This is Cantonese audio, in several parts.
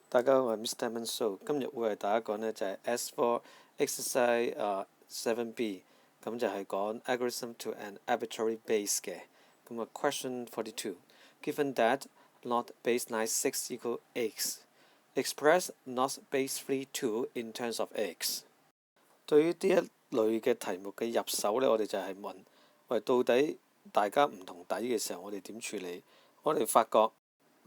大家好，我係 Mr. Manso，今日會為大家講呢就係 S4 Exercise 7B， 咁就係講 algorithm to an arbitrary base 嘅。咁啊 Question 42，Given that not base 96 equal x, express not base 32 in terms of x。對於呢一類嘅題目嘅入手呢，我哋就係問：喂，到底大家唔同底嘅時候，我哋點處理？我哋發覺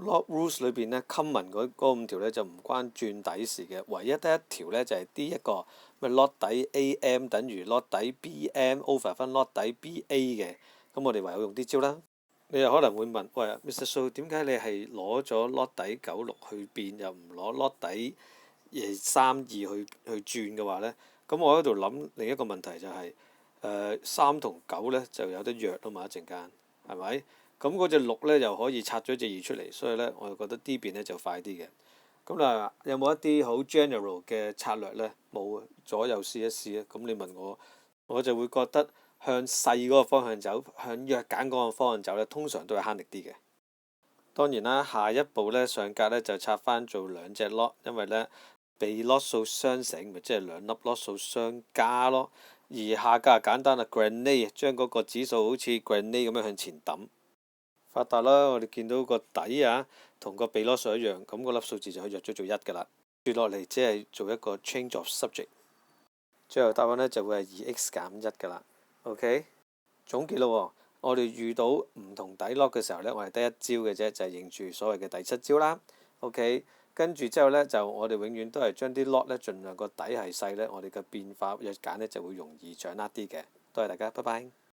log rules 裏邊呢 common 嗰5條呢就唔關轉底事嘅，唯一得一條呢就係呢一個咩 log 底 am 等於 log 底 bm over 分 log 底 ba 嘅，咁我哋唯有用啲招啦。你又可能會問：喂，Mr. So 點解你係攞咗 log 底96去變，又唔攞 log 底32去轉嘅話呢？咁我喺度諗另一個問題就係3同9呢就有得約啊嘛，一陣間係咪？咁嗰隻6呢又可以拆咗隻2出嚟，所以呢，我就覺得呢邊呢就快啲嘅。咁嗱，有冇一啲好 general 嘅策略呢？冇，左右試一試啊。咁你問我就會覺得向細嗰個方向走，向約揀嗰個方向走呢，通常都係慳力啲嘅。當然啦，下一步呢，上格呢就拆翻做2隻 log，因為呢，被 log 數相乘，咪即係2粒 log 數相加咯。而下格簡單啦 ，grenade 將嗰個指數好似 grenade 咁樣向前抌，發達啦！我哋見到個底啊，同個被 log 數一樣，咁個粒數字就可以約咗做1㗎啦。接落嚟即係做一個 change of subject， 最後答案呢就會係2x 減1㗎啦。OK， 總結咯，我哋遇到唔同底 log 嘅時候呢，我哋得一招嘅啫，就係認住所謂嘅第7招啦。OK。跟住之後呢，就我哋永遠都係將啲 log 呢，盡量個底係細呢，我哋嘅變化約揀呢就會容易掌握啲嘅。多謝大家，拜拜。